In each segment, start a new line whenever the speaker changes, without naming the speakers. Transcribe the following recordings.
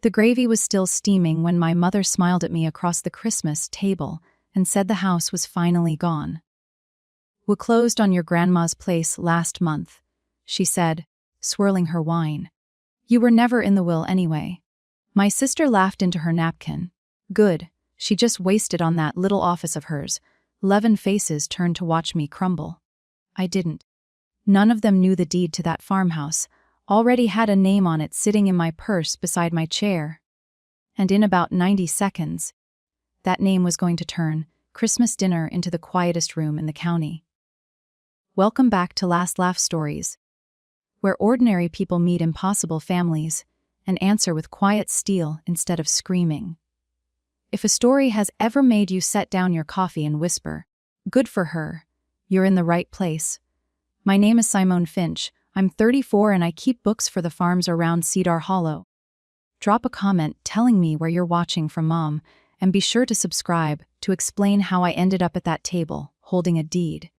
The gravy was still steaming when my mother smiled at me across the Christmas table and said the house was finally gone. "We closed on your grandma's place last month," she said, swirling her wine. "You were never in the will anyway." My sister laughed into her napkin. Good, she just wasted on that little office of hers. 11 faces turned to watch me crumble. I didn't. None of them knew the deed to that farmhouse, already had a name on it sitting in my purse beside my chair. And in about 90 seconds, that name was going to turn Christmas dinner into the quietest room in the county. Welcome back to Last Laugh Stories, where ordinary people meet impossible families and answer with quiet steel instead of screaming. If a story has ever made you set down your coffee and whisper, "Good for her," you're in the right place. My name is Simone Finch. I'm 34 and I keep books for the farms around Cedar Hollow. Drop a comment telling me where you're watching from, Mom, and be sure to subscribe to explain how I ended up at that table, holding a deed.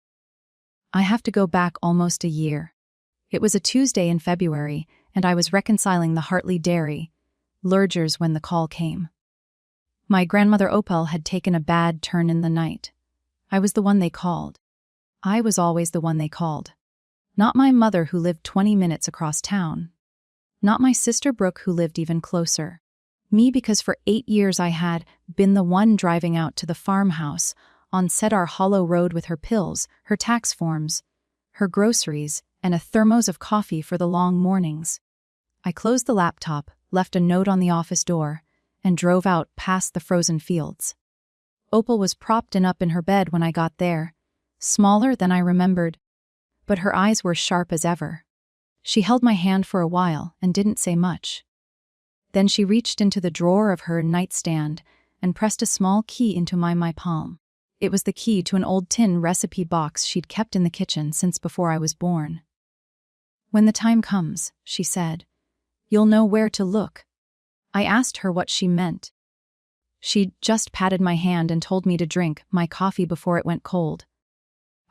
I have to go back almost a year. It was a Tuesday in February, and I was reconciling the Hartley Dairy Lurgers when the call came. My grandmother Opal had taken a bad turn in the night. I was the one they called. I was always the one they called. Not my mother who lived 20 minutes across town. Not my sister Brooke who lived even closer. Me, because for 8 years I had been the one driving out to the farmhouse on Cedar Hollow Road with her pills, her tax forms, her groceries, and a thermos of coffee for the long mornings. I closed the laptop, left a note on the office door, and drove out past the frozen fields. Opal was propped up in her bed when I got there, smaller than I remembered, but her eyes were sharp as ever. She held my hand for a while and didn't say much. Then she reached into the drawer of her nightstand and pressed a small key into my palm. It was the key to an old tin recipe box she'd kept in the kitchen since before I was born. "When the time comes," she said, "you'll know where to look." I asked her what she meant. She just patted my hand and told me to drink my coffee before it went cold.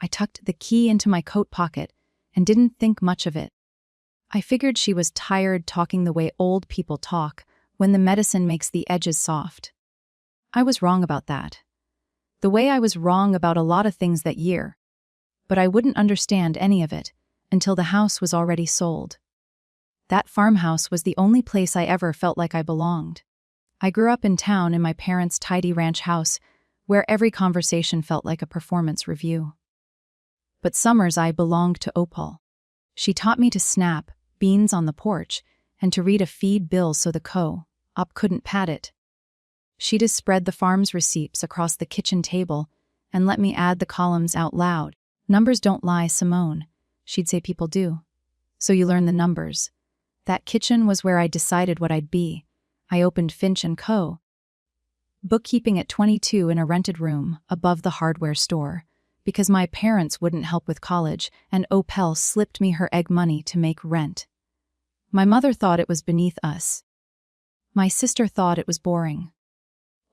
I tucked the key into my coat pocket and didn't think much of it. I figured she was tired talking the way old people talk when the medicine makes the edges soft. I was wrong about that. The way I was wrong about a lot of things that year. But I wouldn't understand any of it until the house was already sold. That farmhouse was the only place I ever felt like I belonged. I grew up in town in my parents' tidy ranch house, where every conversation felt like a performance review. But summers I belonged to Opal. She taught me to snap beans on the porch and to read a feed bill so the co-op couldn't pad it. She'd spread the farm's receipts across the kitchen table and let me add the columns out loud. "Numbers don't lie, Simone," she'd say, "people do. So you learn the numbers." That kitchen was where I decided what I'd be. I opened Finch & Co. Bookkeeping at 22 in a rented room above the hardware store, because my parents wouldn't help with college and Opal slipped me her egg money to make rent. My mother thought it was beneath us. My sister thought it was boring.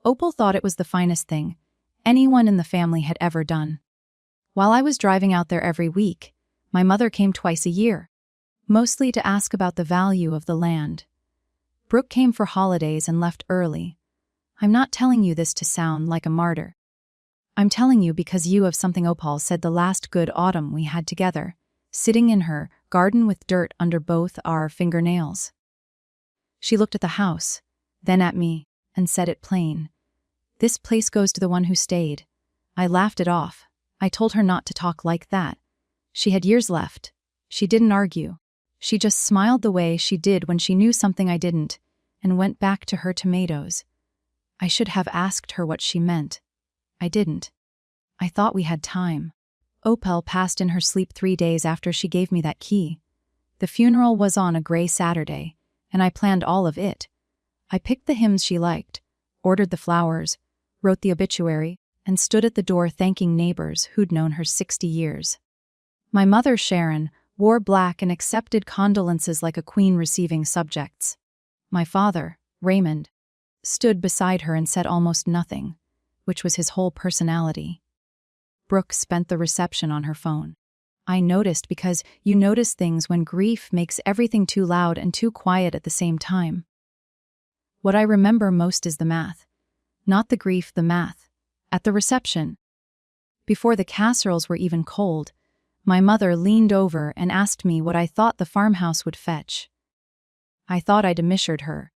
Opal thought it was the finest thing anyone in the family had ever done. While I was driving out there every week, my mother came twice a year, mostly to ask about the value of the land. Brooke came for holidays and left early. I'm not telling you this to sound like a martyr. I'm telling you because you have something Opal said the last good autumn we had together, sitting in her garden with dirt under both our fingernails. She looked at the house, then at me, and said it plain. "This place goes to the one who stayed." I laughed it off. I told her not to talk like that. She had years left. She didn't argue. She just smiled the way she did when she knew something I didn't, and went back to her tomatoes. I should have asked her what she meant. I didn't. I thought we had time. Opal passed in her sleep 3 days after she gave me that key. The funeral was on a gray Saturday, and I planned all of it. I picked the hymns she liked, ordered the flowers, wrote the obituary, and stood at the door thanking neighbors who'd known her 60 years. My mother, Sharon, wore black and accepted condolences like a queen receiving subjects. My father, Raymond, stood beside her and said almost nothing, which was his whole personality. Brooke spent the reception on her phone. I noticed because you notice things when grief makes everything too loud and too quiet at the same time. What I remember most is the math. Not the grief, the math. At the reception, before the casseroles were even cold, my mother leaned over and asked me what I thought the farmhouse would fetch. I thought I'd misheard her.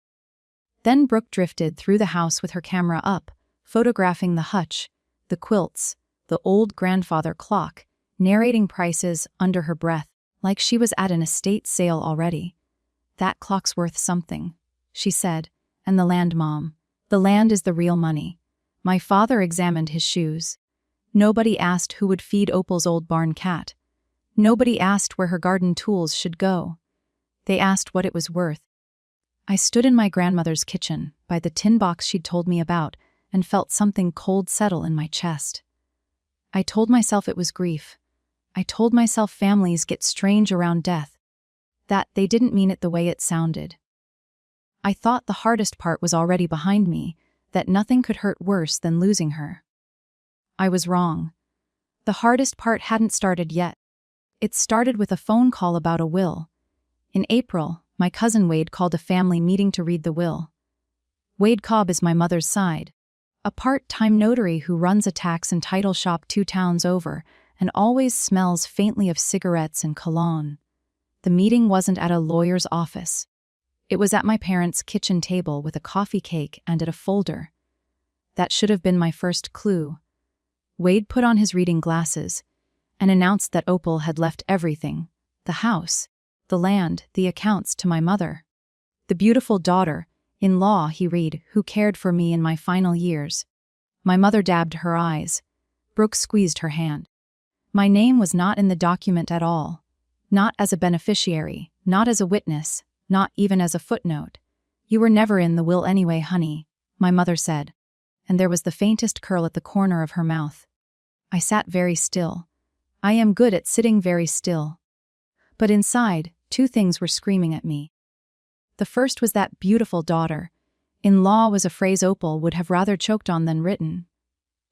Then Brooke drifted through the house with her camera up, photographing the hutch, the quilts, the old grandfather clock, narrating prices under her breath, like she was at an estate sale already. "That clock's worth something," she said, "and the land, Mom. The land is the real money." My father examined his shoes. Nobody asked who would feed Opal's old barn cat. Nobody asked where her garden tools should go. They asked what it was worth. I stood in my grandmother's kitchen, by the tin box she'd told me about, and felt something cold settle in my chest. I told myself it was grief. I told myself families get strange around death, that they didn't mean it the way it sounded. I thought the hardest part was already behind me, that nothing could hurt worse than losing her. I was wrong. The hardest part hadn't started yet. It started with a phone call about a will. In April, my cousin Wade called a family meeting to read the will. Wade Cobb is my mother's side, a part-time notary who runs a tax and title shop 2 towns over and always smells faintly of cigarettes and cologne. The meeting wasn't at a lawyer's office. It was at my parents' kitchen table with a coffee cake and at a folder. That should have been my first clue. Wade put on his reading glasses and announced that Opal had left everything, the house, the land, the accounts, to my mother. The beautiful daughter-in-law, he read, who cared for me in my final years. My mother dabbed her eyes. Brooke squeezed her hand. My name was not in the document at all. Not as a beneficiary, not as a witness, not even as a footnote. "You were never in the will anyway, honey," my mother said, and there was the faintest curl at the corner of her mouth. I sat very still. I am good at sitting very still. But inside, 2 things were screaming at me. The first was that beautiful daughter-in-law was a phrase Opal would have rather choked on than written.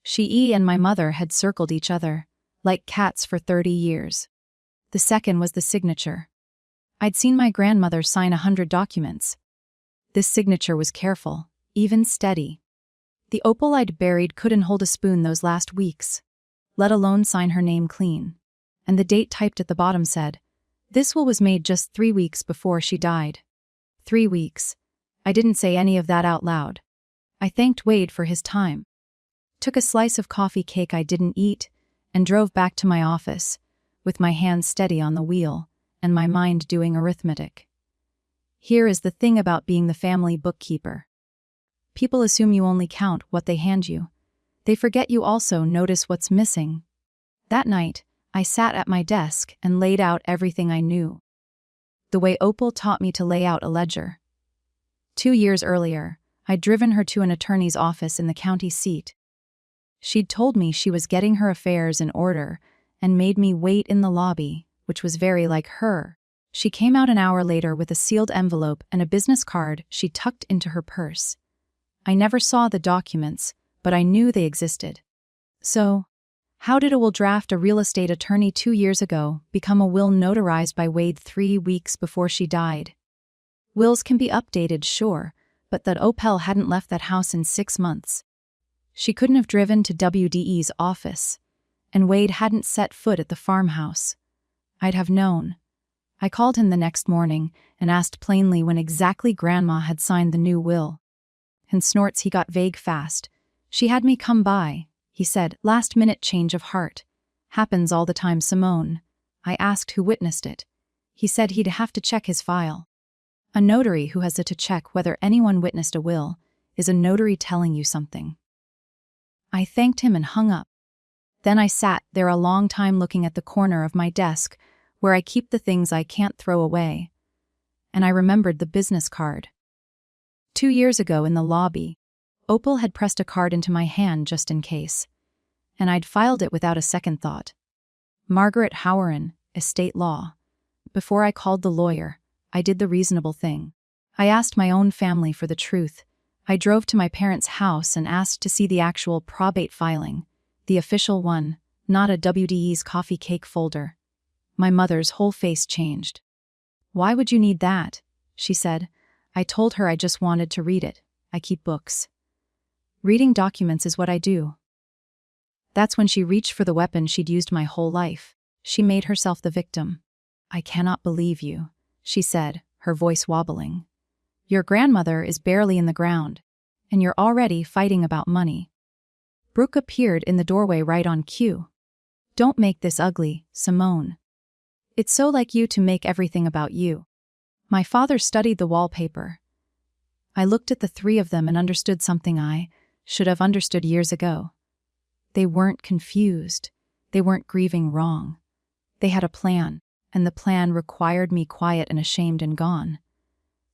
She and my mother had circled each other, like cats, for 30 years. The second was the signature. I'd seen my grandmother sign 100 documents. This signature was careful, even steady. The Opal I'd buried couldn't hold a spoon those last weeks, let alone sign her name clean. And the date typed at the bottom said, "This will was made just 3 weeks before she died." 3 weeks. I didn't say any of that out loud. I thanked Wade for his time, took a slice of coffee cake I didn't eat, and drove back to my office, with my hands steady on the wheel and my mind doing arithmetic. Here is the thing about being the family bookkeeper. People assume you only count what they hand you. They forget you also notice what's missing. That night, I sat at my desk and laid out everything I knew. The way Opal taught me to lay out a ledger. 2 years earlier, I'd driven her to an attorney's office in the county seat. She'd told me she was getting her affairs in order and made me wait in the lobby, which was very like her. She came out an hour later with a sealed envelope and a business card she tucked into her purse. I never saw the documents, but I knew they existed. So, how did a will draft a real estate attorney 2 years ago become a will notarized by Wade 3 weeks before she died? Wills can be updated, sure, but that Opal hadn't left that house in 6 months. She couldn't have driven to WDE's office, and Wade hadn't set foot at the farmhouse. I'd have known. I called him the next morning and asked plainly when exactly Grandma had signed the new will. In snorts he got vague fast. "She had me come by," he said, "last-minute change of heart. Happens all the time, Simone." I asked who witnessed it. He said he'd have to check his file. A notary who has to check whether anyone witnessed a will is a notary telling you something. I thanked him and hung up. Then I sat there a long time looking at the corner of my desk where I keep the things I can't throw away. And I remembered the business card. 2 years ago in the lobby, Opal had pressed a card into my hand just in case, and I'd filed it without a second thought. Margaret Howren, Estate Law. Before I called the lawyer, I did the reasonable thing. I asked my own family for the truth. I drove to my parents' house and asked to see the actual probate filing, the official one, not a WDE's coffee cake folder. My mother's whole face changed. "Why would you need that?" she said. I told her I just wanted to read it. I keep books. Reading documents is what I do." That's when she reached for the weapon she'd used my whole life. She made herself the victim. "I cannot believe you," she said, her voice wobbling. "Your grandmother is barely in the ground, and you're already fighting about money." Brooke appeared in the doorway right on cue. "Don't make this ugly, Simone. It's so like you to make everything about you." My father studied the wallpaper. I looked at the three of them and understood something I should have understood years ago. They weren't confused. They weren't grieving wrong. They had a plan, and the plan required me quiet and ashamed and gone.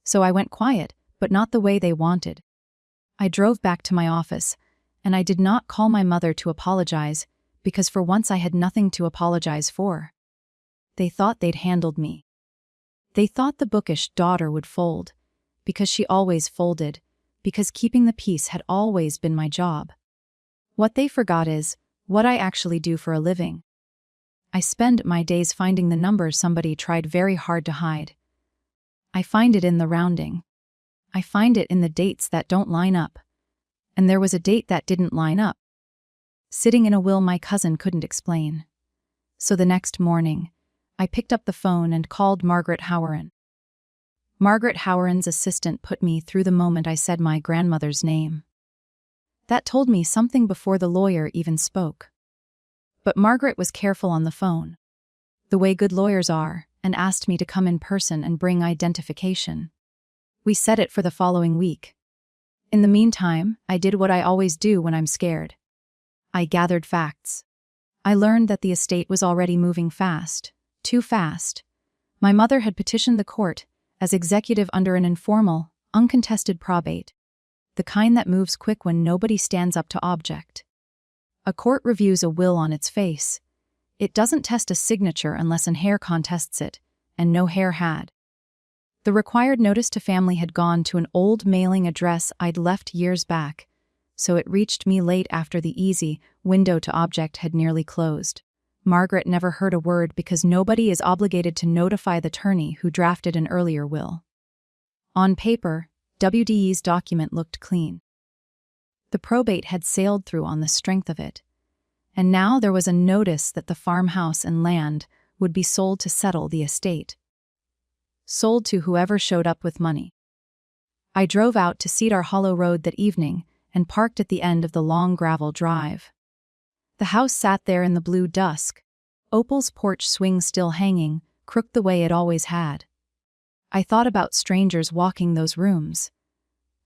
So I went quiet, but not the way they wanted. I drove back to my office, and I did not call my mother to apologize, because for once I had nothing to apologize for. They thought they'd handled me. They thought the bookish daughter would fold, because she always folded, because keeping the peace had always been my job. What they forgot is what I actually do for a living. I spend my days finding the numbers somebody tried very hard to hide. I find it in the rounding. I find it in the dates that don't line up. And there was a date that didn't line up. Sitting in a will my cousin couldn't explain. So the next morning, I picked up the phone and called Margaret Howard. Margaret Howard's assistant put me through the moment I said my grandmother's name. That told me something before the lawyer even spoke. But Margaret was careful on the phone, the way good lawyers are, and asked me to come in person and bring identification. We set it for the following week. In the meantime, I did what I always do when I'm scared. I gathered facts. I learned that the estate was already moving fast, too fast. My mother had petitioned the court as executive under an informal, uncontested probate, the kind that moves quick when nobody stands up to object. A court reviews a will on its face. It doesn't test a signature unless an heir contests it, and no heir had. The required notice to family had gone to an old mailing address I'd left years back, so it reached me late after the easy window to object had nearly closed. Margaret never heard a word because nobody is obligated to notify the attorney who drafted an earlier will. On paper, WDE's document looked clean. The probate had sailed through on the strength of it, and now there was a notice that the farmhouse and land would be sold to settle the estate. Sold to whoever showed up with money. I drove out to Cedar Hollow Road that evening and parked at the end of the long gravel drive. The house sat there in the blue dusk, Opal's porch swing still hanging, crooked the way it always had. I thought about strangers walking those rooms.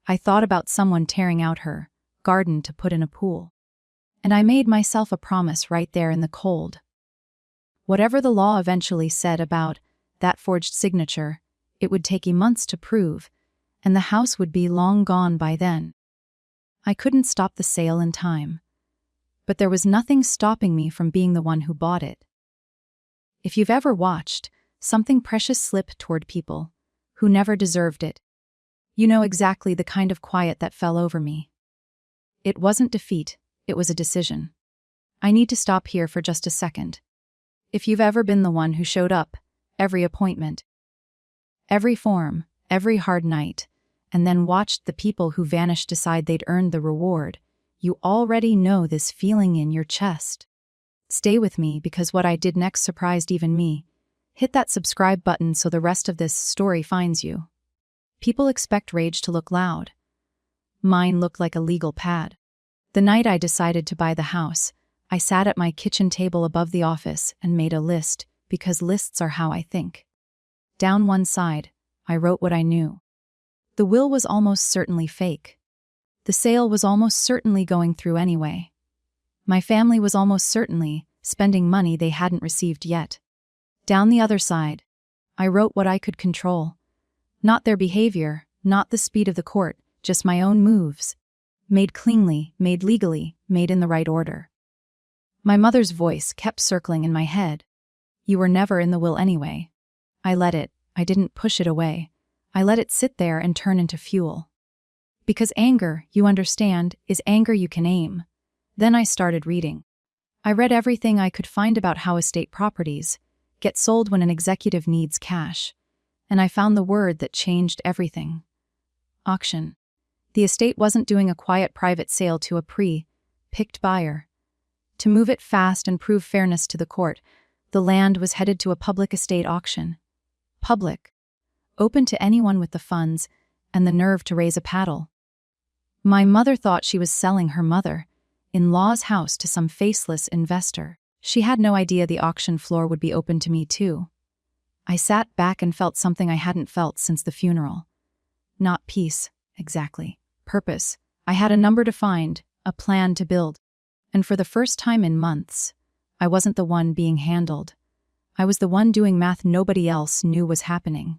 I thought about someone tearing out her garden to put in a pool. And I made myself a promise right there in the cold. Whatever the law eventually said about that forged signature, it would take months to prove, and the house would be long gone by then. I couldn't stop the sale in time, but there was nothing stopping me from being the one who bought it. If you've ever watched something precious slip toward people who never deserved it, you know exactly the kind of quiet that fell over me. It wasn't defeat, it was a decision. I need to stop here for just a second. If you've ever been the one who showed up, every appointment, every form, every hard night, and then watched the people who vanished decide they'd earned the reward, you already know this feeling in your chest. Stay with me because what I did next surprised even me. Hit that subscribe button so the rest of this story finds you. People expect rage to look loud. Mine looked like a legal pad. The night I decided to buy the house, I sat at my kitchen table above the office and made a list, because lists are how I think. Down one side, I wrote what I knew. The will was almost certainly fake. The sale was almost certainly going through anyway. My family was almost certainly spending money they hadn't received yet. Down the other side, I wrote what I could control. Not their behavior, not the speed of the court, just my own moves. Made cleanly, made legally, made in the right order. My mother's voice kept circling in my head. You were never in the will anyway. I didn't push it away. I let it sit there and turn into fuel. Because anger, you understand, is anger you can aim. Then I started reading. I read everything I could find about how estate properties get sold when an executive needs cash. And I found the word that changed everything. Auction. The estate wasn't doing a quiet private sale to a pre-picked buyer. To move it fast and prove fairness to the court, the land was headed to a public estate auction. Public. Open to anyone with the funds and the nerve to raise a paddle. My mother thought she was selling her mother-in-law's house to some faceless investor. She had no idea the auction floor would be open to me too. I sat back and felt something I hadn't felt since the funeral. Not peace, exactly. Purpose. I had a number to find, a plan to build. And for the first time in months, I wasn't the one being handled. I was the one doing math nobody else knew was happening.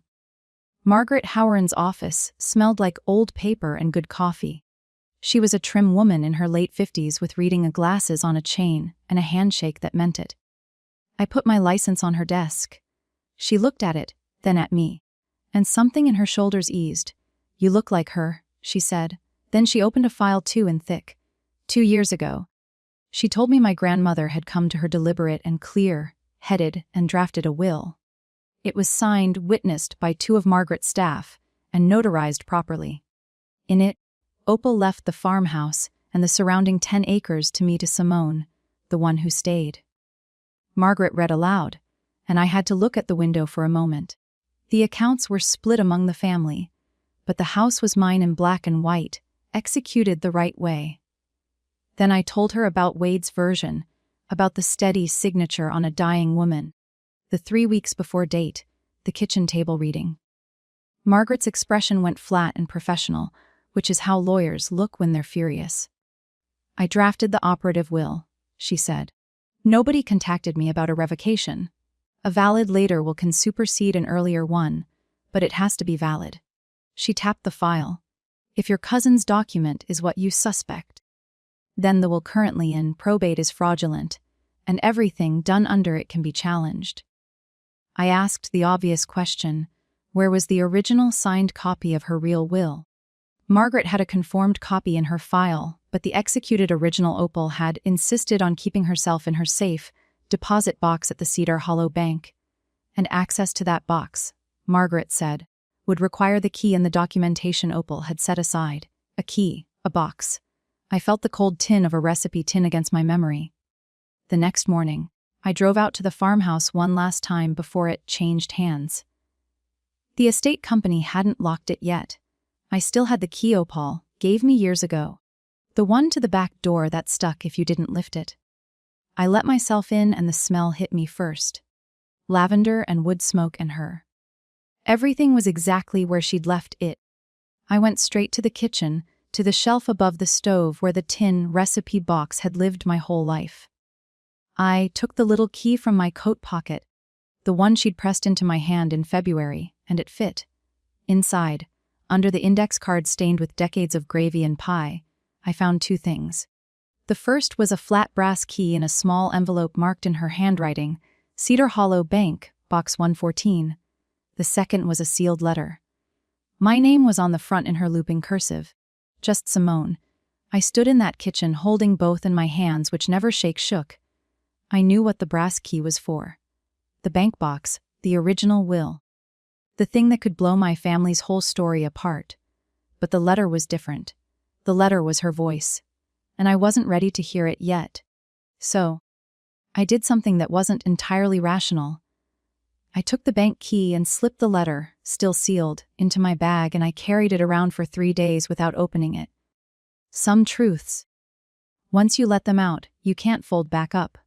Margaret Howard's office smelled like old paper and good coffee. She was a trim woman in her late 50s with reading glasses on a chain and a handshake that meant it. I put my license on her desk. She looked at it, then at me. And something in her shoulders eased. "You look like her," she said. Then she opened a file too and thick. 2 years ago. She told me my grandmother had come to her deliberate and clear-headed and drafted a will. It was signed, witnessed by 2 of Margaret's staff, and notarized properly. In it, Opal left the farmhouse and the surrounding 10 acres to me to Simone, the one who stayed. Margaret read aloud, and I had to look at the window for a moment. The accounts were split among the family, but the house was mine in black and white, executed the right way. Then I told her about Wade's version, about the steady signature on a dying woman, the 3 weeks before date, the kitchen table reading. Margaret's expression went flat and professional, which is how lawyers look when they're furious. "I drafted the operative will," she said. "Nobody contacted me about a revocation. A valid later will can supersede an earlier one, but it has to be valid." She tapped the file. "If your cousin's document is what you suspect, then the will currently in probate is fraudulent, and everything done under it can be challenged." I asked the obvious question, where was the original signed copy of her real will? Margaret had a conformed copy in her file, but the executed original Opal had insisted on keeping herself in her safe deposit box at the Cedar Hollow Bank. And access to that box, Margaret said, would require the key and the documentation Opal had set aside. A key, a box. I felt the cold tin of a recipe tin against my memory. The next morning, I drove out to the farmhouse one last time before it changed hands. The estate company hadn't locked it yet. I still had the key Opal gave me years ago. The one to the back door that stuck if you didn't lift it. I let myself in and the smell hit me first. Lavender and wood smoke and her. Everything was exactly where she'd left it. I went straight to the kitchen, to the shelf above the stove where the tin recipe box had lived my whole life. I took the little key from my coat pocket, the one she'd pressed into my hand in February, and it fit. Inside, under the index card stained with decades of gravy and pie, I found 2 things. The first was a flat brass key in a small envelope marked in her handwriting, Cedar Hollow Bank, Box 114. The second was a sealed letter. My name was on the front in her looping cursive. Just Simone. I stood in that kitchen holding both in my hands, which never shook. I knew what the brass key was for. The bank box, the original will. The thing that could blow my family's whole story apart. But the letter was different. The letter was her voice. And I wasn't ready to hear it yet. So, I did something that wasn't entirely rational. I took the bank key and slipped the letter, still sealed, into my bag, and I carried it around for 3 days without opening it. Some truths. Once you let them out, you can't fold back up.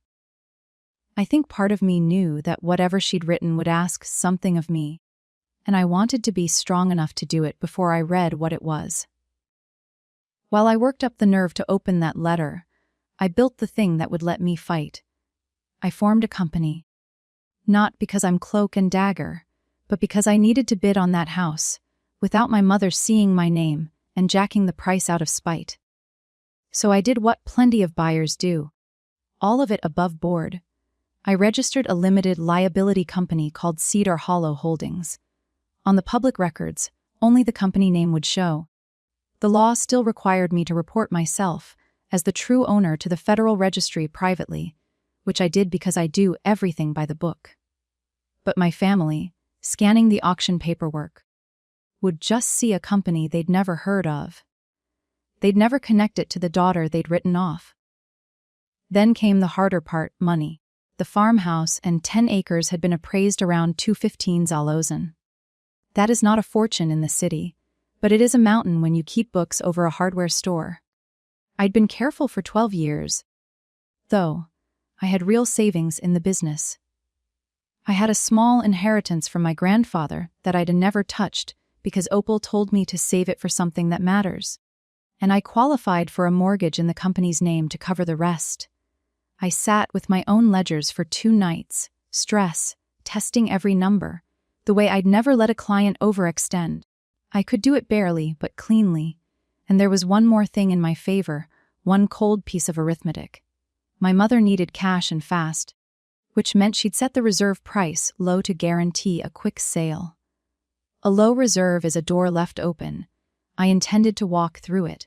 I think part of me knew that whatever she'd written would ask something of me, and I wanted to be strong enough to do it before I read what it was. While I worked up the nerve to open that letter, I built the thing that would let me fight. I formed a company. Not because I'm cloak and dagger, but because I needed to bid on that house, without my mother seeing my name and jacking the price out of spite. So I did what plenty of buyers do. All of it above board. I registered a limited liability company called Cedar Hollow Holdings. On the public records, only the company name would show. The law still required me to report myself as the true owner to the Federal Registry privately, which I did because I do everything by the book. But my family, scanning the auction paperwork, would just see a company they'd never heard of. They'd never connect it to the daughter they'd written off. Then came the harder part, money. The farmhouse and 10 acres had been appraised around 215 zalozen. That is not a fortune in the city, but it is a mountain when you keep books over a hardware store. I'd been careful for 12 years, though. I had real savings in the business. I had a small inheritance from my grandfather that I'd never touched because Opal told me to save it for something that matters. And I qualified for a mortgage in the company's name to cover the rest. I sat with my own ledgers for 2 nights, stress, testing every number, the way I'd never let a client overextend. I could do it barely, but cleanly. And there was one more thing in my favor, one cold piece of arithmetic. My mother needed cash and fast, which meant she'd set the reserve price low to guarantee a quick sale. A low reserve is a door left open. I intended to walk through it.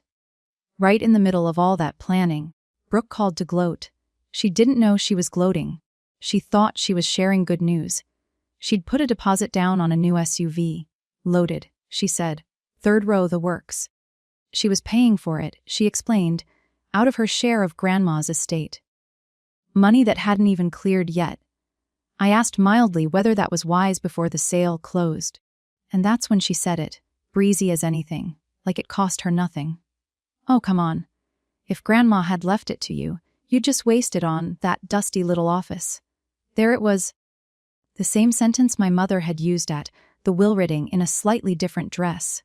Right in the middle of all that planning, Brooke called to gloat. She didn't know she was gloating. She thought she was sharing good news. She'd put a deposit down on a new SUV. Loaded, she said. 3rd row the works. She was paying for it, she explained, out of her share of Grandma's estate. Money that hadn't even cleared yet. I asked mildly whether that was wise before the sale closed. And that's when she said it, breezy as anything, like it cost her nothing. Oh, come on. If Grandma had left it to you, you'd just waste it on that dusty little office. There it was. The same sentence my mother had used at the will reading in a slightly different dress.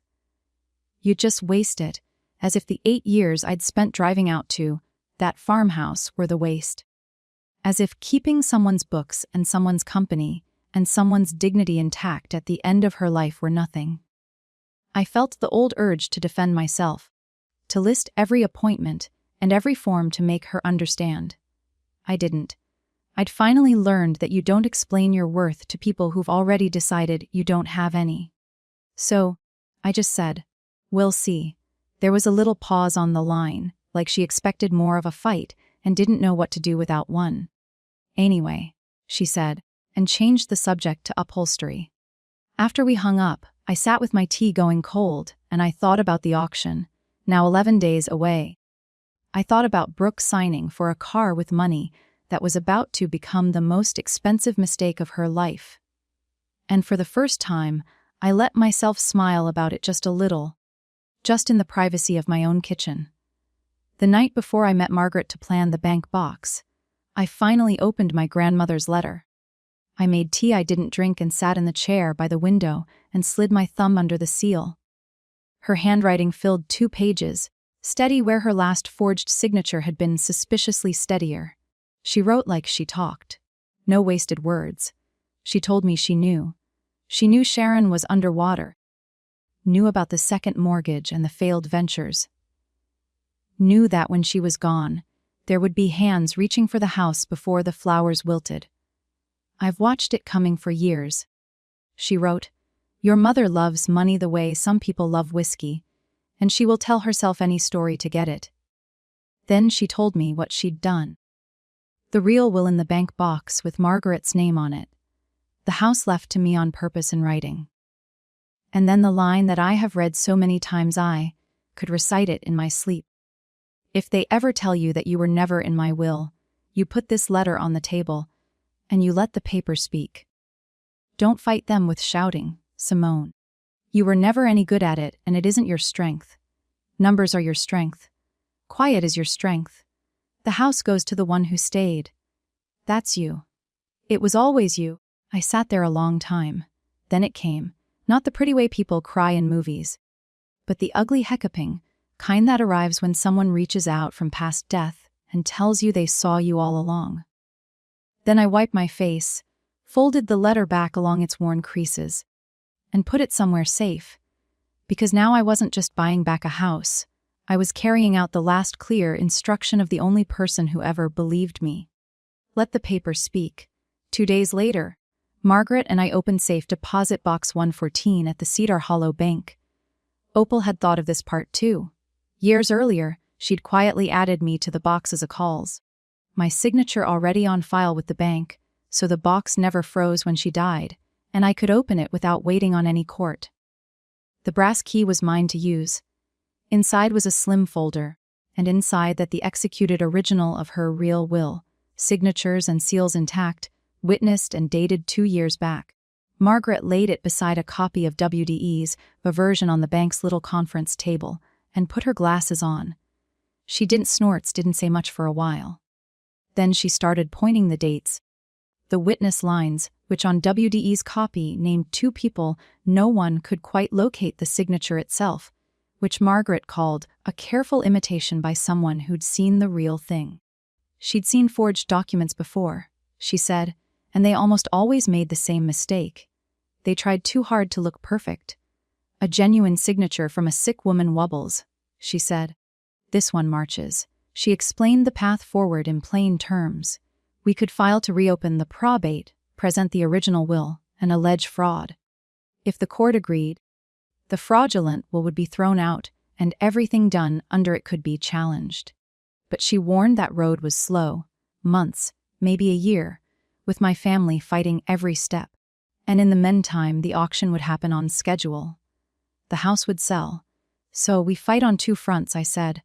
You'd just waste it, as if the 8 years I'd spent driving out to that farmhouse were the waste. As if keeping someone's books and someone's company and someone's dignity intact at the end of her life were nothing. I felt the old urge to defend myself, to list every appointment and every form to make her understand. I didn't. I'd finally learned that you don't explain your worth to people who've already decided you don't have any. So, I just said, "We'll see." There was a little pause on the line, like she expected more of a fight and didn't know what to do without one. "Anyway," she said, and changed the subject to upholstery. After we hung up, I sat with my tea going cold, and I thought about the auction, now 11 days away. I thought about Brooke signing for a car with money that was about to become the most expensive mistake of her life. And for the first time, I let myself smile about it just a little, just in the privacy of my own kitchen. The night before I met Margaret to plan the bank box, I finally opened my grandmother's letter. I made tea I didn't drink and sat in the chair by the window and slid my thumb under the seal. Her handwriting filled 2 pages, steady where her last forged signature had been suspiciously steadier. She wrote like she talked. No wasted words. She told me she knew. She knew Sharon was underwater. Knew about the second mortgage and the failed ventures. Knew that when she was gone, there would be hands reaching for the house before the flowers wilted. I've watched it coming for years. She wrote, "Your mother loves money the way some people love whiskey, and she will tell herself any story to get it." Then she told me what she'd done. The real will in the bank box with Margaret's name on it. The house left to me on purpose in writing. And then the line that I have read so many times I could recite it in my sleep. If they ever tell you that you were never in my will, you put this letter on the table, and you let the paper speak. Don't fight them with shouting, Simone. You were never any good at it, and it isn't your strength. Numbers are your strength. Quiet is your strength. The house goes to the one who stayed. That's you. It was always you. I sat there a long time. Then it came. Not the pretty way people cry in movies, but the ugly hiccuping, kind that arrives when someone reaches out from past death and tells you they saw you all along. Then I wiped my face, folded the letter back along its worn creases, and put it somewhere safe, because now I wasn't just buying back a house, I was carrying out the last clear instruction of the only person who ever believed me. Let the paper speak. 2 days later, Margaret and I opened safe deposit box 114 at the Cedar Hollow Bank. Opal had thought of this part too. Years earlier, she'd quietly added me to the box as a calls. My signature already on file with the bank, so the box never froze when she died, and I could open it without waiting on any court. The brass key was mine to use. Inside was a slim folder, and inside that the executed original of her real will, signatures and seals intact, witnessed and dated 2 years back. Margaret laid it beside a copy of WDE's, a version on the bank's little conference table, and put her glasses on. She didn't say much for a while. Then she started pointing the dates. The witness lines, which on WDE's copy named 2 people, no one could quite locate the signature itself, which Margaret called a careful imitation by someone who'd seen the real thing. She'd seen forged documents before, she said, and they almost always made the same mistake. They tried too hard to look perfect. A genuine signature from a sick woman wobbles, she said. This one marches. She explained the path forward in plain terms. We could file to reopen the probate, present the original will, and allege fraud. If the court agreed, the fraudulent will would be thrown out, and everything done under it could be challenged. But she warned that road was slow, months, maybe a year, with my family fighting every step. And in the meantime, the auction would happen on schedule. The house would sell. So we fight on 2 fronts, I said.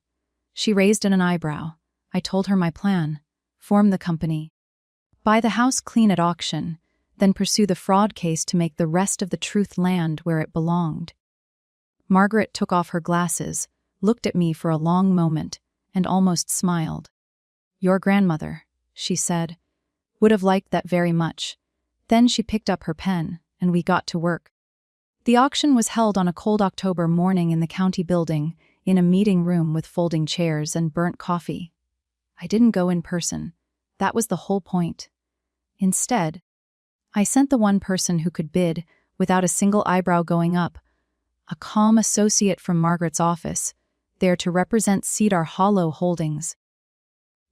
She raised an eyebrow. I told her my plan. Form the company. Buy the house clean at auction, then pursue the fraud case to make the rest of the truth land where it belonged. Margaret took off her glasses, looked at me for a long moment, and almost smiled. Your grandmother, she said, would have liked that very much. Then she picked up her pen, and we got to work. The auction was held on a cold October morning in the county building, in a meeting room with folding chairs and burnt coffee. I didn't go in person. That was the whole point. Instead, I sent the one person who could bid, without a single eyebrow going up, a calm associate from Margaret's office, there to represent Cedar Hollow Holdings.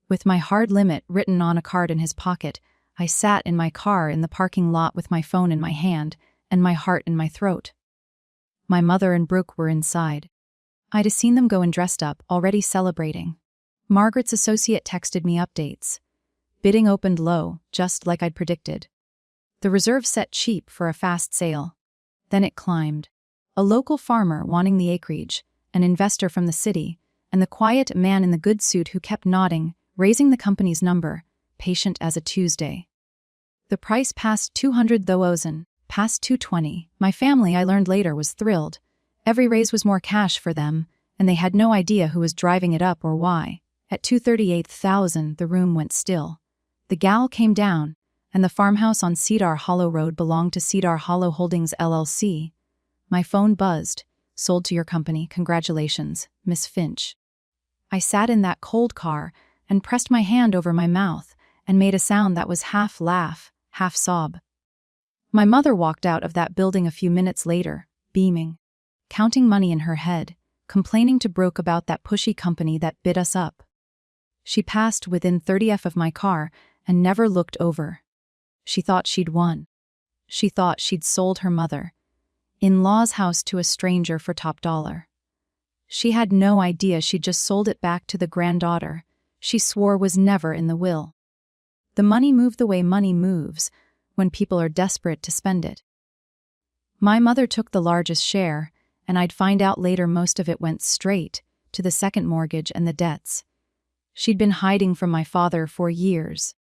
With my hard limit written on a card in his pocket, I sat in my car in the parking lot with my phone in my hand and my heart in my throat. My mother and Brooke were inside. I'd seen them go and dressed up, already celebrating. Margaret's associate texted me updates. Bidding opened low, just like I'd predicted. The reserve set cheap for a fast sale. Then it climbed. A local farmer wanting the acreage, an investor from the city, and the quiet man in the good suit who kept nodding, raising the company's number, patient as a Tuesday. The price passed 200,000, past 220. My family, I learned later, was thrilled. Every raise was more cash for them, and they had no idea who was driving it up or why. At 238,000, the room went still. The gavel came down, and the farmhouse on Cedar Hollow Road belonged to Cedar Hollow Holdings LLC. My phone buzzed. Sold to your company. Congratulations, Miss Finch. I sat in that cold car and pressed my hand over my mouth and made a sound that was half laugh, half sob. My mother walked out of that building a few minutes later, beaming, counting money in her head, complaining to Brooke about that pushy company that bid us up. She passed within 30 feet of my car and never looked over. She thought she'd won. She thought she'd sold her mother, in-law's house, to a stranger for top dollar. She had no idea she'd just sold it back to the granddaughter she swore was never in the will. The money moved the way money moves, when people are desperate to spend it. My mother took the largest share, and I'd find out later most of it went straight to the second mortgage and the debts. She'd been hiding from my father for years.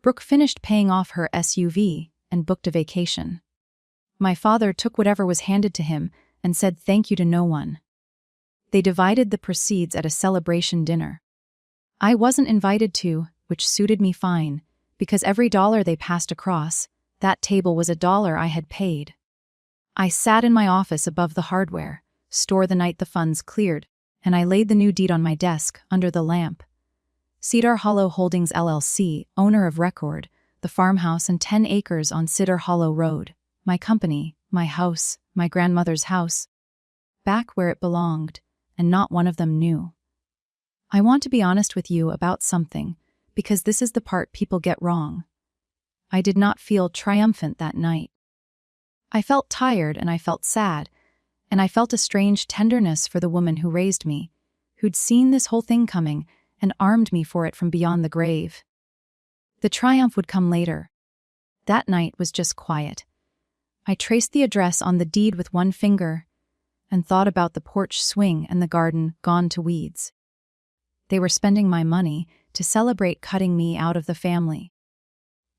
Brooke finished paying off her SUV and booked a vacation. My father took whatever was handed to him and said thank you to no one. They divided the proceeds at a celebration dinner. I wasn't invited to, which suited me fine, because every dollar they passed across, that table was a dollar I had paid. I sat in my office above the hardware store the night the funds cleared, and I laid the new deed on my desk under the lamp. Cedar Hollow Holdings LLC, owner of record, the farmhouse and 10 acres on Cedar Hollow Road, my company, my house, my grandmother's house. Back where it belonged, and not one of them knew. I want to be honest with you about something, because this is the part people get wrong. I did not feel triumphant that night. I felt tired and I felt sad, and I felt a strange tenderness for the woman who raised me, who'd seen this whole thing coming and armed me for it from beyond the grave. The triumph would come later. That night was just quiet. I traced the address on the deed with one finger, and thought about the porch swing and the garden gone to weeds. They were spending my money to celebrate cutting me out of the family.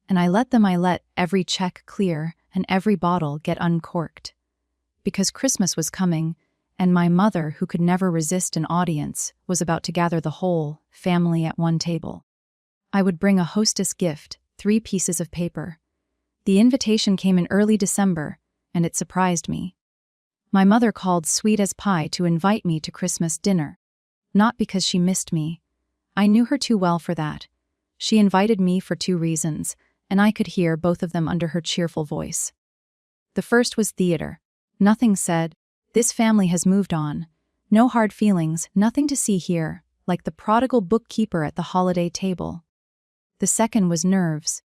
And I let every check clear and every bottle get uncorked. Because Christmas was coming, and my mother, who could never resist an audience, was about to gather the whole family at one table. I would bring a hostess gift, 3 pieces of paper. The invitation came in early December, and it surprised me. My mother called sweet as pie to invite me to Christmas dinner. Not because she missed me. I knew her too well for that. She invited me for 2 reasons, and I could hear both of them under her cheerful voice. The first was theater. Nothing said, "This family has moved on." No hard feelings, nothing to see here, like the prodigal bookkeeper at the holiday table. The second was nerves.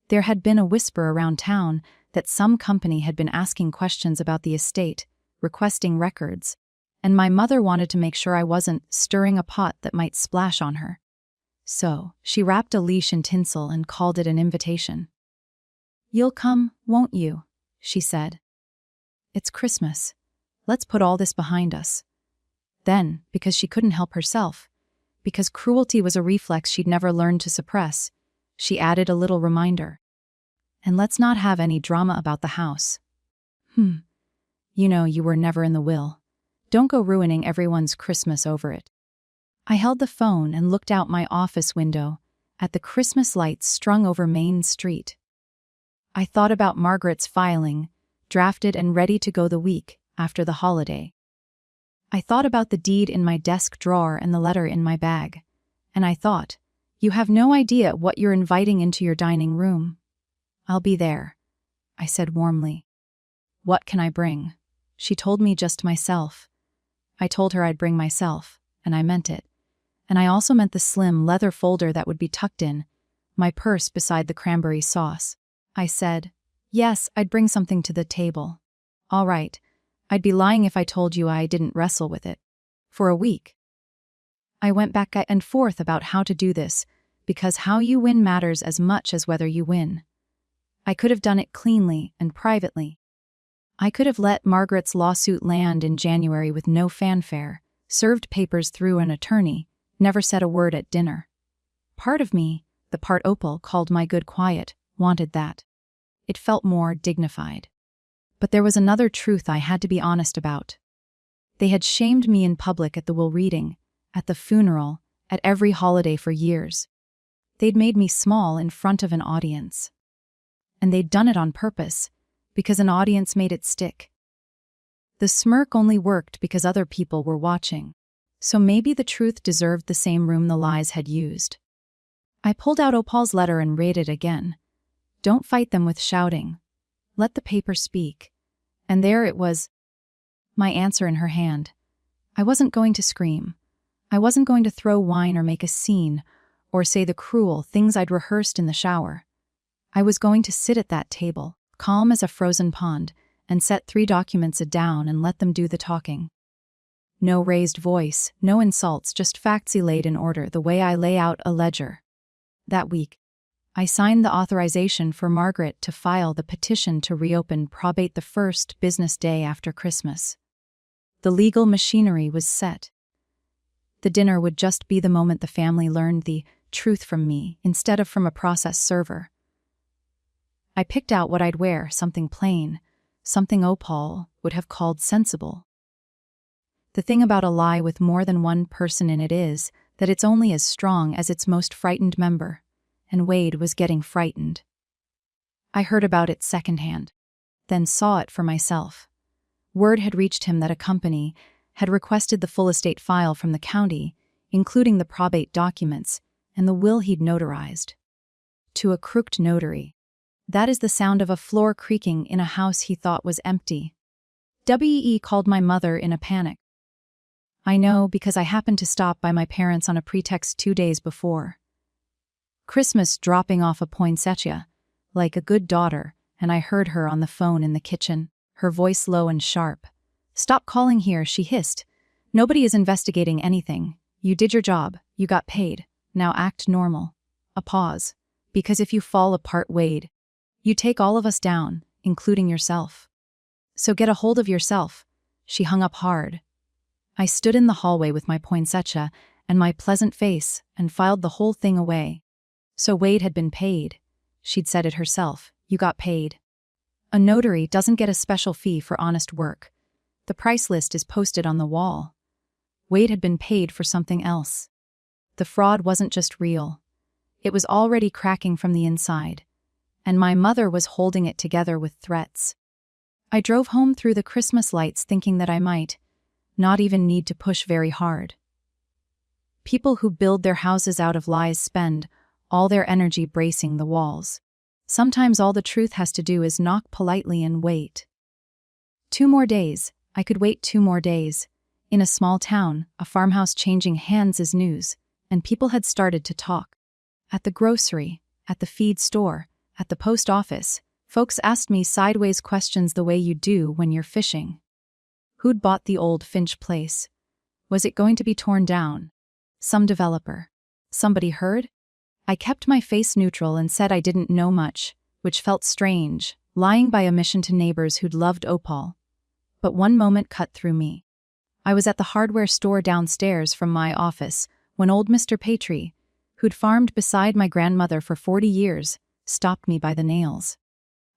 There had been a whisper around town that some company had been asking questions about the estate, requesting records, and my mother wanted to make sure I wasn't stirring a pot that might splash on her. So, she wrapped a leash in tinsel and called it an invitation. "You'll come, won't you?" she said. "It's Christmas. Let's put all this behind us." Then, because she couldn't help herself, because cruelty was a reflex she'd never learned to suppress, she added a little reminder. "And let's not have any drama about the house. You know you were never in the will. Don't go ruining everyone's Christmas over it." I held the phone and looked out my office window at the Christmas lights strung over Main Street. I thought about Margaret's filing, drafted and ready to go the week after the holiday. I thought about the deed in my desk drawer and the letter in my bag. And I thought, you have no idea what you're inviting into your dining room. "I'll be there," I said warmly. "What can I bring?" She told me just myself. I told her I'd bring myself, and I meant it. And I also meant the slim leather folder that would be tucked in, my purse beside the cranberry sauce. I said, yes, I'd bring something to the table. All right, I'd be lying if I told you I didn't wrestle with it. For a week. I went back and forth about how to do this, because how you win matters as much as whether you win. I could have done it cleanly and privately. I could have let Margaret's lawsuit land in January with no fanfare, served papers through an attorney, never said a word at dinner. Part of me, the part Opal called my good quiet, wanted that. It felt more dignified. But there was another truth I had to be honest about. They had shamed me in public at the will reading, at the funeral, at every holiday for years. They'd made me small in front of an audience. And they'd done it on purpose, because an audience made it stick. The smirk only worked because other people were watching. So maybe the truth deserved the same room the lies had used. I pulled out Opal's letter and read it again. Don't fight them with shouting. Let the paper speak. And there it was, my answer in her hand. I wasn't going to scream. I wasn't going to throw wine or make a scene, or say the cruel things I'd rehearsed in the shower. I was going to sit at that table, calm as a frozen pond, and set 3 documents down and let them do the talking. No raised voice, no insults, just facts laid in order the way I lay out a ledger. That week, I signed the authorization for Margaret to file the petition to reopen probate the first business day after Christmas. The legal machinery was set. The dinner would just be the moment the family learned the truth from me instead of from a process server. I picked out what I'd wear, something plain, something Opal would have called sensible. The thing about a lie with more than one person in it is that it's only as strong as its most frightened member, and Wade was getting frightened. I heard about it secondhand, then saw it for myself. Word had reached him that a company had requested the full estate file from the county, including the probate documents and the will he'd notarized. To a crooked notary. That is the sound of a floor creaking in a house he thought was empty. W.E. called my mother in a panic. I know because I happened to stop by my parents on a pretext 2 days before. Christmas dropping off a poinsettia, like a good daughter, and I heard her on the phone in the kitchen, her voice low and sharp. "Stop calling here," she hissed. "Nobody is investigating anything. You did your job. You got paid. Now act normal." A pause. "Because if you fall apart, Wade, you take all of us down, including yourself. So get a hold of yourself. She hung up hard. I stood in the hallway with my poinsettia and my pleasant face and filed the whole thing away. So Wade had been paid. She'd said it herself. You got paid. A notary doesn't get a special fee for honest work. The price list is posted on the wall. Wade had been paid for something else. The fraud wasn't just real. It was already cracking from the inside, and my mother was holding it together with threats. I drove home through the Christmas lights thinking that I might not even need to push very hard. People who build their houses out of lies spend all their energy bracing the walls. Sometimes all the truth has to do is knock politely and wait. 2 more days. I could wait 2 more days. In a small town, a farmhouse changing hands is news, and people had started to talk. At the grocery, at the feed store, at the post office, folks asked me sideways questions the way you do when you're fishing. Who'd bought the old Finch place? Was it going to be torn down? Some developer. Somebody heard? I kept my face neutral and said I didn't know much, which felt strange, lying by omission to neighbors who'd loved Opal. But one moment cut through me. I was at the hardware store downstairs from my office when old Mr. Patry, who'd farmed beside my grandmother for 40 years, stopped me by the nails.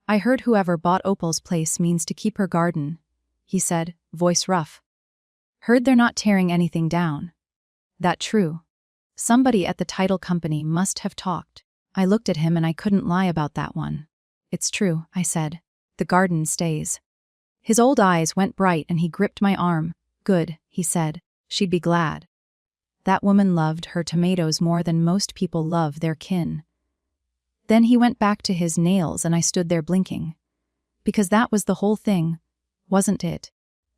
I heard whoever bought Opal's place means to keep her garden, he said, voice rough. Heard they're not tearing anything down. That true? Somebody at the title company must have talked. I looked at him and I couldn't lie about that one. It's true, I said. The garden stays. His old eyes went bright and he gripped my arm. Good, he said. She'd be glad. That woman loved her tomatoes more than most people love their kin. Then he went back to his nails and I stood there blinking. Because that was the whole thing, wasn't it?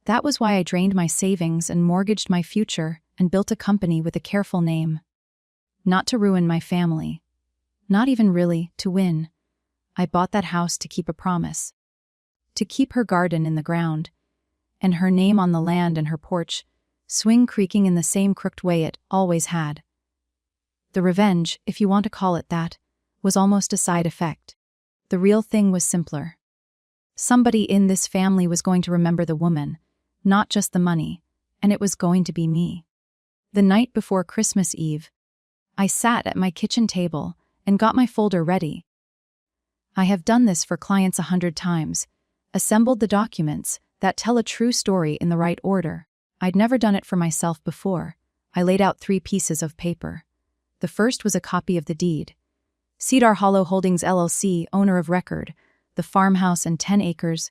That was why I drained my savings and mortgaged my future and built a company with a careful name. Not to ruin my family. Not even really to win. I bought that house to keep a promise. To keep her garden in the ground, and her name on the land and her porch, swing creaking in the same crooked way it always had. The revenge, if you want to call it that, was almost a side effect. The real thing was simpler. Somebody in this family was going to remember the woman, not just the money, and it was going to be me. The night before Christmas Eve, I sat at my kitchen table and got my folder ready. I have done this for clients 100 times, assembled the documents that tell a true story in the right order. I'd never done it for myself before. I laid out 3 pieces of paper. The first was a copy of the deed. Cedar Hollow Holdings LLC, owner of record, the farmhouse and 10 acres,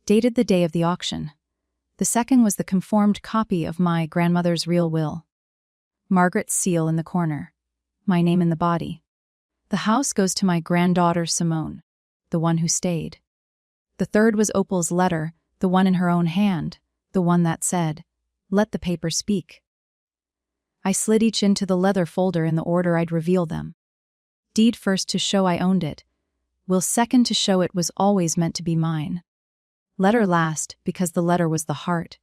dated the day of the auction. The second was the conformed copy of my grandmother's real will. Margaret's seal in the corner. My name in the body. The house goes to my granddaughter Simone, the one who stayed. The third was Opal's letter, the one in her own hand, the one that said, "Let the paper speak." I slid each into the leather folder in the order I'd reveal them. Deed first to show I owned it. Will second to show it was always meant to be mine. Letter last, because the letter was the heart.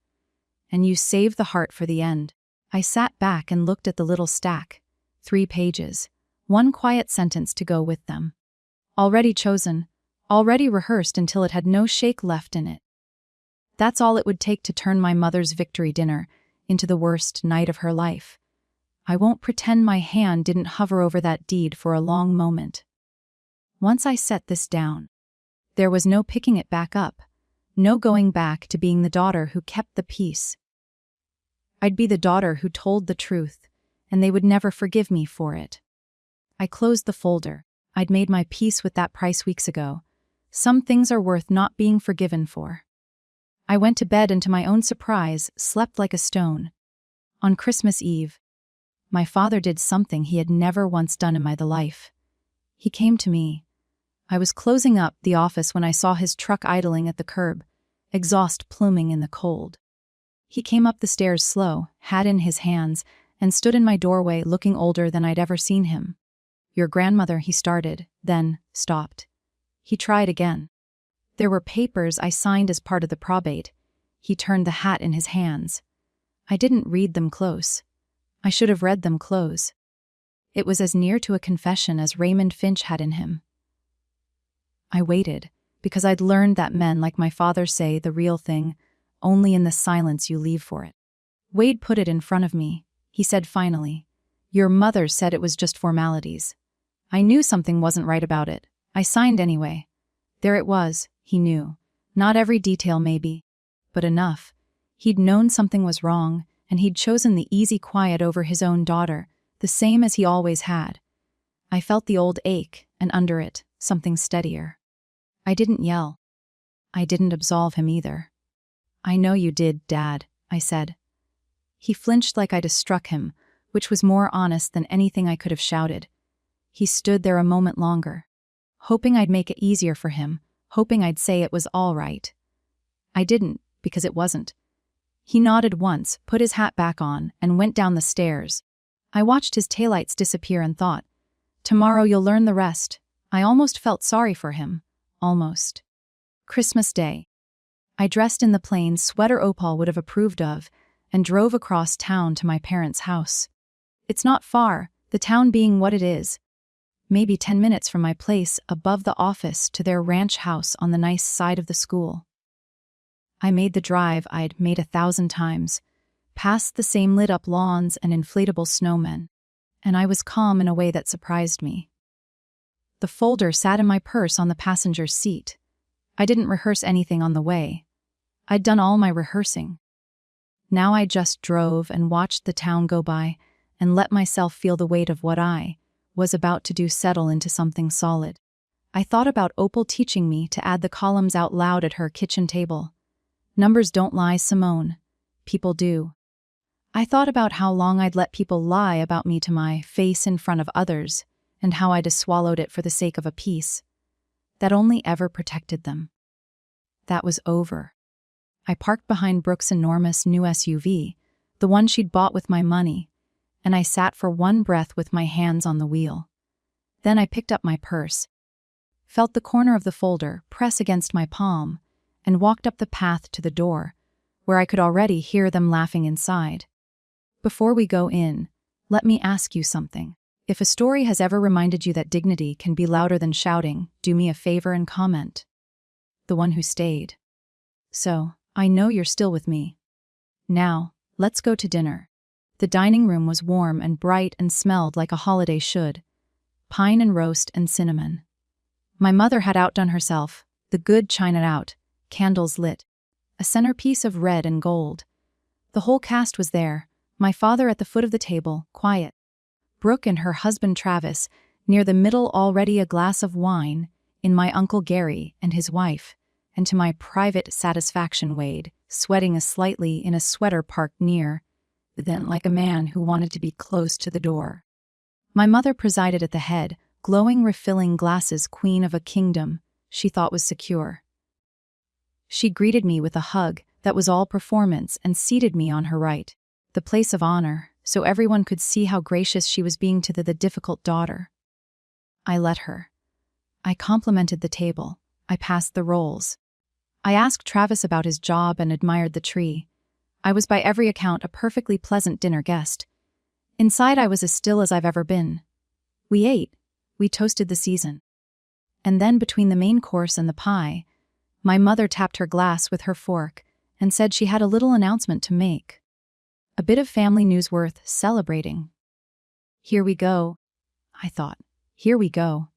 And you save the heart for the end. I sat back and looked at the little stack. 3 pages. 1 quiet sentence to go with them. Already chosen, already rehearsed until it had no shake left in it. That's all it would take to turn my mother's victory dinner into the worst night of her life. I won't pretend my hand didn't hover over that deed for a long moment. Once I set this down, there was no picking it back up, no going back to being the daughter who kept the peace. I'd be the daughter who told the truth, and they would never forgive me for it. I closed the folder. I'd made my peace with that price weeks ago. Some things are worth not being forgiven for. I went to bed and to my own surprise, slept like a stone. On Christmas Eve, my father did something he had never once done in my life. He came to me. I was closing up the office when I saw his truck idling at the curb, exhaust pluming in the cold. He came up the stairs slow, hat in his hands, and stood in my doorway looking older than I'd ever seen him. "Your grandmother," he started, then stopped. He tried again. There were papers I signed as part of the probate. He turned the hat in his hands. I didn't read them close. I should have read them close. It was as near to a confession as Raymond Finch had in him. I waited, because I'd learned that men like my father say the real thing only in the silence you leave for it. Wade put it in front of me. He said finally, "Your mother said it was just formalities." I knew something wasn't right about it. I signed anyway. There it was, he knew. Not every detail maybe, but enough. He'd known something was wrong, and he'd chosen the easy quiet over his own daughter, the same as he always had. I felt the old ache, and under it, something steadier. I didn't yell. I didn't absolve him either. "I know you did, Dad," I said. He flinched like I'd struck him, which was more honest than anything I could have shouted. He stood there a moment longer, hoping I'd make it easier for him, hoping I'd say it was all right. I didn't, because it wasn't. He nodded once, put his hat back on, and went down the stairs. I watched his taillights disappear and thought, tomorrow you'll learn the rest. I almost felt sorry for him. Almost. Christmas Day. I dressed in the plain sweater Opal would have approved of, and drove across town to my parents' house. It's not far, the town being what it is. Maybe 10 minutes from my place above the office to their ranch house on the nice side of the school. I made the drive I'd made 1,000 times, past the same lit-up lawns and inflatable snowmen, and I was calm in a way that surprised me. The folder sat in my purse on the passenger seat. I didn't rehearse anything on the way. I'd done all my rehearsing. Now I just drove and watched the town go by and let myself feel the weight of what I was about to do settle into something solid. I thought about Opal teaching me to add the columns out loud at her kitchen table. Numbers don't lie, Simone. People do. I thought about how long I'd let people lie about me to my face in front of others, and how I'd swallowed it for the sake of a peace that only ever protected them. That was over. I parked behind Brooke's enormous new SUV, the one she'd bought with my money, and I sat for one breath with my hands on the wheel. Then I picked up my purse, felt the corner of the folder press against my palm, and walked up the path to the door, where I could already hear them laughing inside. Before we go in, let me ask you something. If a story has ever reminded you that dignity can be louder than shouting, do me a favor and comment. The one who stayed. So, I know you're still with me. Now, let's go to dinner. The dining room was warm and bright and smelled like a holiday should. Pine and roast and cinnamon. My mother had outdone herself, the good china out, candles lit, a centerpiece of red and gold. The whole cast was there, my father at the foot of the table, quiet. Brooke and her husband Travis, near the middle already a glass of wine, in my Uncle Gary and his wife, and to my private satisfaction Wade, sweating slightly in a sweater parked near, then like a man who wanted to be close to the door. My mother presided at the head, glowing refilling glasses, queen of a kingdom she thought was secure. She greeted me with a hug that was all performance and seated me on her right, the place of honor, so everyone could see how gracious she was being to the difficult daughter. I let her. I complimented the table. I passed the rolls. I asked Travis about his job and admired the tree. I was by every account a perfectly pleasant dinner guest. Inside I was as still as I've ever been. We ate. We toasted the season. And then between the main course and the pie, my mother tapped her glass with her fork and said she had a little announcement to make. A bit of family news worth celebrating. Here we go, I thought. Here we go.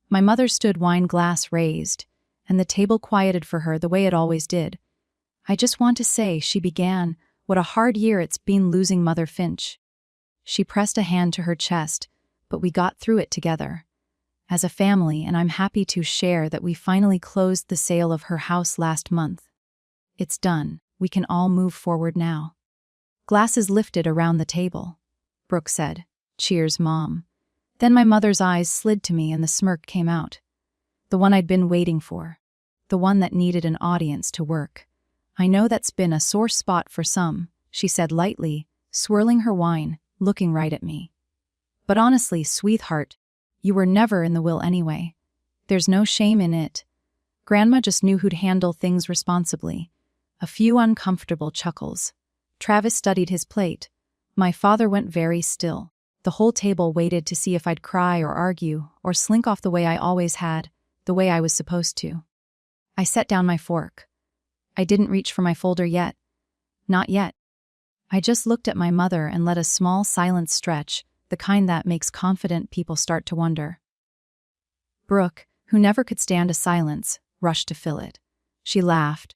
My mother stood wine glass raised, and the table quieted for her the way it always did. I just want to say, she began, what a hard year it's been losing Mother Finch. She pressed a hand to her chest, but we got through it together. As a family, and I'm happy to share that we finally closed the sale of her house last month. It's done. We can all move forward now. Glasses lifted around the table. Brooke said, "Cheers, Mom." Then my mother's eyes slid to me and the smirk came out. The one I'd been waiting for. The one that needed an audience to work. "I know that's been a sore spot for some," she said lightly, swirling her wine, looking right at me. "But honestly, sweetheart, you were never in the will anyway. There's no shame in it. Grandma just knew who'd handle things responsibly." A few uncomfortable chuckles. Travis studied his plate. My father went very still. The whole table waited to see if I'd cry or argue, or slink off the way I always had, the way I was supposed to. I set down my fork. I didn't reach for my folder yet. Not yet. I just looked at my mother and let a small silence stretch, the kind that makes confident people start to wonder. Brooke, who never could stand a silence, rushed to fill it. She laughed.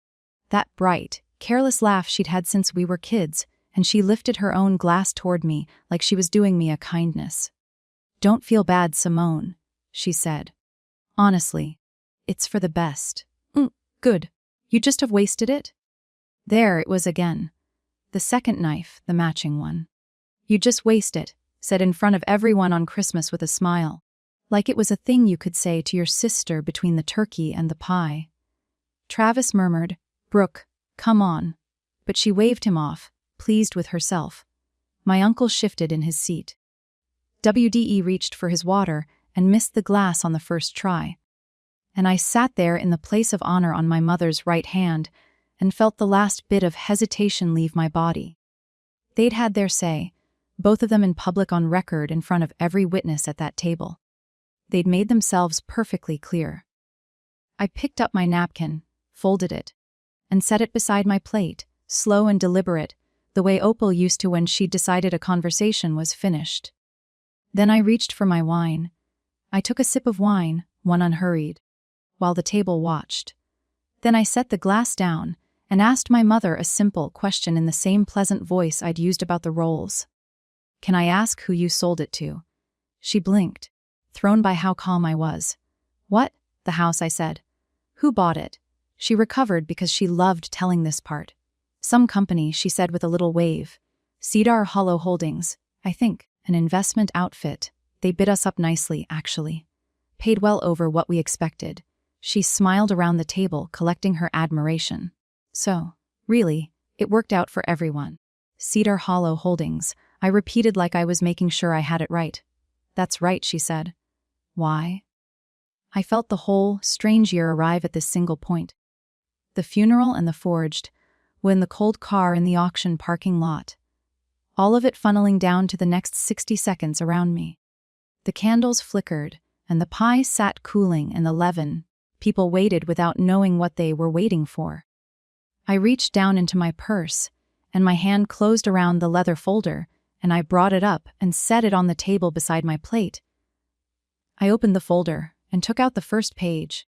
That bright, careless laugh she'd had since we were kids, and she lifted her own glass toward me like she was doing me a kindness. "Don't feel bad, Simone," she said. "Honestly, it's for the best." Good. You just have wasted it?" There it was again. The second knife, the matching one. "You just waste it," said in front of everyone on Christmas with a smile. Like it was a thing you could say to your sister between the turkey and the pie. Travis murmured, "Brooke, come on." But she waved him off, pleased with herself. My uncle shifted in his seat. WDE reached for his water and missed the glass on the first try. And I sat there in the place of honor on my mother's right hand and felt the last bit of hesitation leave my body. They'd had their say, both of them in public on record in front of every witness at that table. They'd made themselves perfectly clear. I picked up my napkin, folded it, and set it beside my plate, slow and deliberate, the way Opal used to when she'd decided a conversation was finished. Then I reached for my wine. I took a sip of wine, one unhurried, while the table watched. Then I set the glass down and asked my mother a simple question in the same pleasant voice I'd used about the rolls. "Can I ask who you sold it to?" She blinked, thrown by how calm I was. "What?" "The house," I said. "Who bought it?" She recovered because she loved telling this part. "Some company," she said with a little wave. "Cedar Hollow Holdings, I think, an investment outfit. They bid us up nicely, actually. Paid well over what we expected." She smiled around the table, collecting her admiration. "So, really, it worked out for everyone." "Cedar Hollow Holdings," I repeated like I was making sure I had it right. "That's right," she said. "Why?" I felt the whole, strange year arrive at this single point. The funeral and the forged, when the cold car in the auction parking lot. All of it funneling down to the next 60 seconds around me. The candles flickered, and the pie sat cooling in the leaven. People waited without knowing what they were waiting for. I reached down into my purse, and my hand closed around the leather folder, and I brought it up and set it on the table beside my plate. I opened the folder and took out the first page.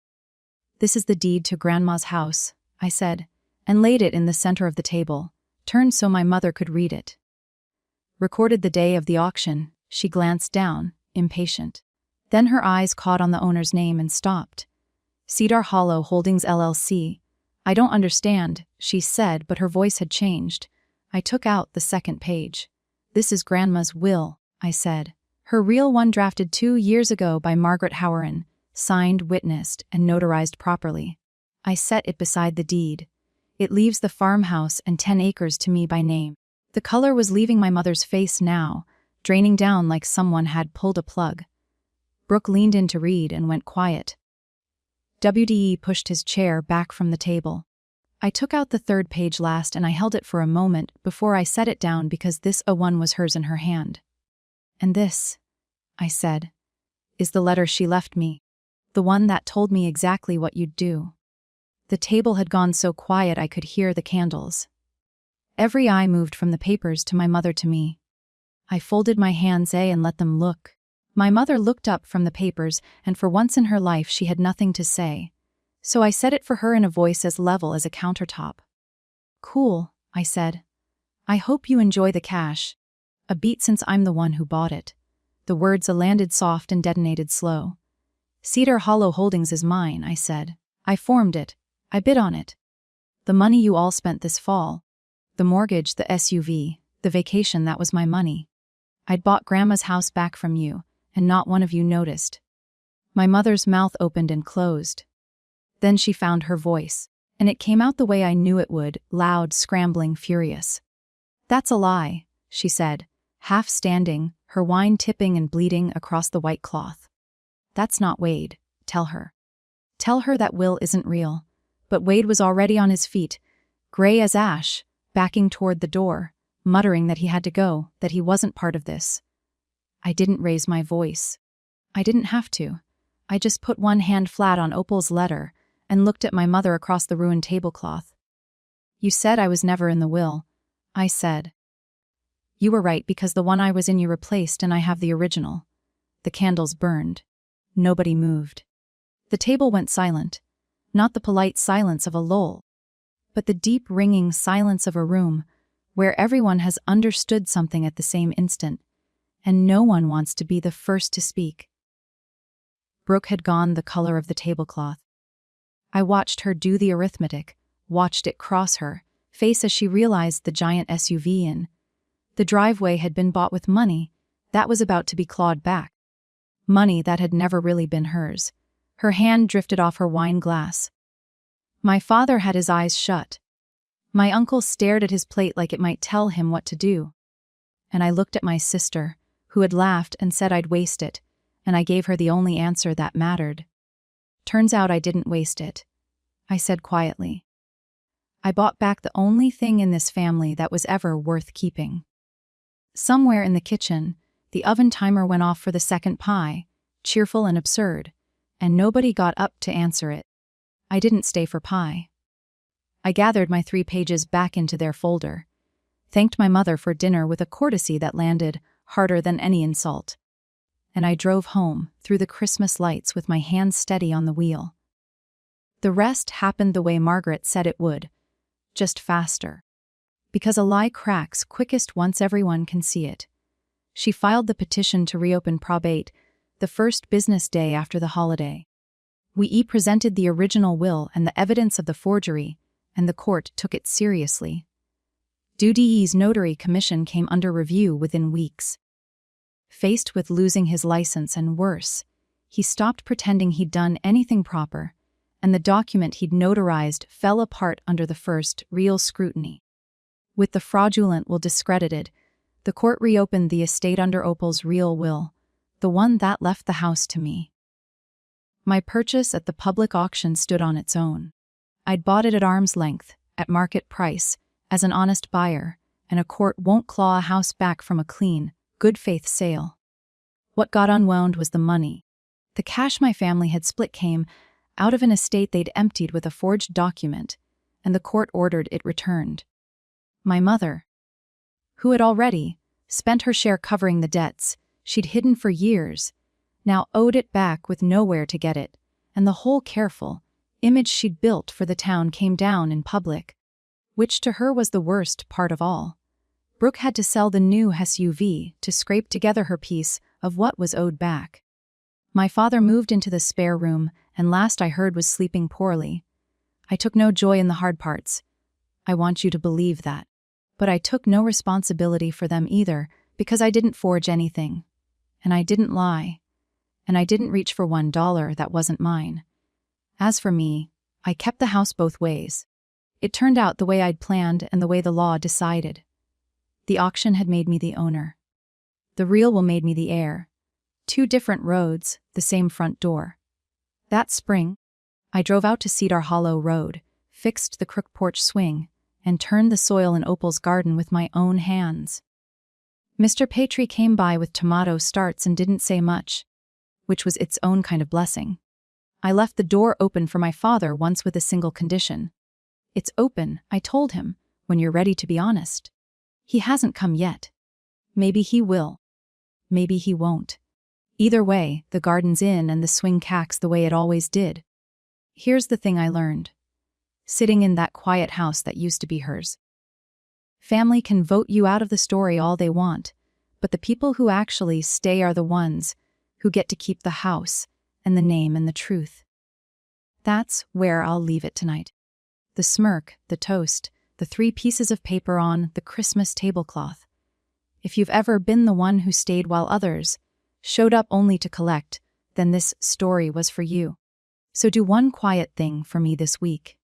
"This is the deed to Grandma's house," I said, and laid it in the center of the table, turned so my mother could read it. "Recorded the day of the auction," she glanced down, impatient. Then her eyes caught on the owner's name and stopped. "Cedar Hollow Holdings LLC. I don't understand," she said, but her voice had changed. I took out the second page. "This is Grandma's will," I said. "Her real one drafted 2 years ago by Margaret Howren, signed, witnessed, and notarized properly." I set it beside the deed. "It leaves the farmhouse and 10 acres to me by name." The color was leaving my mother's face now, draining down like someone had pulled a plug. Brooke leaned in to read and went quiet. WDE pushed his chair back from the table. I took out the third page last and I held it for a moment before I set it down because this one was hers in her hand. "And this," I said, "is the letter she left me. The one that told me exactly what you'd do." The table had gone so quiet I could hear the candles. Every eye moved from the papers to my mother to me. I folded my hands and let them look. My mother looked up from the papers, and for once in her life she had nothing to say. So I said it for her in a voice as level as a countertop. "Cool," I said. "I hope you enjoy the cash. A beat since I'm the one who bought it." The words landed soft and detonated slow. "Cedar Hollow Holdings is mine," I said. "I formed it. I bid on it. The money you all spent this fall. The mortgage, the SUV, the vacation, that was my money. I'd bought Grandma's house back from you, and not one of you noticed." My mother's mouth opened and closed. Then she found her voice, and it came out the way I knew it would, loud, scrambling, furious. "That's a lie," she said, half standing, her wine tipping and bleeding across the white cloth. "That's not Wade. Tell her. Tell her that will isn't real." But Wade was already on his feet, gray as ash, backing toward the door, muttering that he had to go, that he wasn't part of this. I didn't raise my voice. I didn't have to. I just put one hand flat on Opal's letter and looked at my mother across the ruined tablecloth. You said I was never in the will. I said. You were right because the one I was in you replaced and I have the original. The candles burned. Nobody moved. The table went silent. Not the polite silence of a lull, but the deep ringing silence of a room where everyone has understood something at the same instant, and no one wants to be the first to speak. Brooke had gone the color of the tablecloth. I watched her do the arithmetic, watched it cross her face as she realized the giant SUV in the driveway had been bought with money that was about to be clawed back. Money that had never really been hers. Her hand drifted off her wine glass. My father had his eyes shut. My uncle stared at his plate like it might tell him what to do. And I looked at my sister, who had laughed and said I'd waste it, and I gave her the only answer that mattered. Turns out I didn't waste it, I said quietly. I bought back the only thing in this family that was ever worth keeping. Somewhere in the kitchen, the oven timer went off for the second pie, cheerful and absurd, and nobody got up to answer it. I didn't stay for pie. I gathered my 3 pages back into their folder, thanked my mother for dinner with a courtesy that landed harder than any insult, and I drove home through the Christmas lights with my hands steady on the wheel. The rest happened the way Margaret said it would, just faster. Because a lie cracks quickest once everyone can see it. She filed the petition to reopen probate the first business day after the holiday. We presented the original will and the evidence of the forgery, and the court took it seriously. Dudee's notary commission came under review within weeks. Faced with losing his license and worse, he stopped pretending he'd done anything proper, and the document he'd notarized fell apart under the first real scrutiny. With the fraudulent will discredited, the court reopened the estate under Opal's real will, the one that left the house to me. My purchase at the public auction stood on its own. I'd bought it at arm's length, at market price, as an honest buyer, and a court won't claw a house back from a clean, good-faith sale. What got unwound was the money. The cash my family had split came out of an estate they'd emptied with a forged document, and the court ordered it returned. My mother, who had already spent her share covering the debts she'd hidden for years, now owed it back with nowhere to get it, and the whole careful image she'd built for the town came down in public, which to her was the worst part of all. Brooke had to sell the new SUV to scrape together her piece of what was owed back. My father moved into the spare room, and last I heard was sleeping poorly. I took no joy in the hard parts. I want you to believe that. But I took no responsibility for them either, because I didn't forge anything. And I didn't lie. And I didn't reach for $1 that wasn't mine. As for me, I kept the house both ways. It turned out the way I'd planned and the way the law decided. The auction had made me the owner. The real will made me the heir. 2 different roads, the same front door. That spring, I drove out to Cedar Hollow Road, fixed the crook porch swing, and turned the soil in Opal's garden with my own hands. Mr. Patry came by with tomato starts and didn't say much, which was its own kind of blessing. I left the door open for my father once with a single condition. It's open, I told him, when you're ready to be honest. He hasn't come yet. Maybe he will. Maybe he won't. Either way, the garden's in and the swing cacks the way it always did. Here's the thing I learned. Sitting in that quiet house that used to be hers. Family can vote you out of the story all they want, but the people who actually stay are the ones who get to keep the house and the name and the truth. That's where I'll leave it tonight. The smirk, the toast, the 3 pieces of paper on the Christmas tablecloth. If you've ever been the one who stayed while others showed up only to collect, then this story was for you. So do one quiet thing for me this week.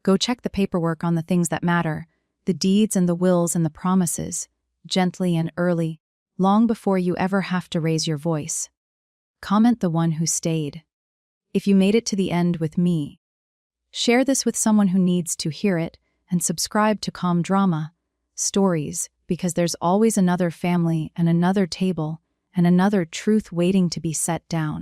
Go check the paperwork on the things that matter, the deeds and the wills and the promises, gently and early, long before you ever have to raise your voice. Comment the one who stayed. If you made it to the end with me, share this with someone who needs to hear it, and subscribe to Calm Drama Stories, because there's always another family and another table and another truth waiting to be set down.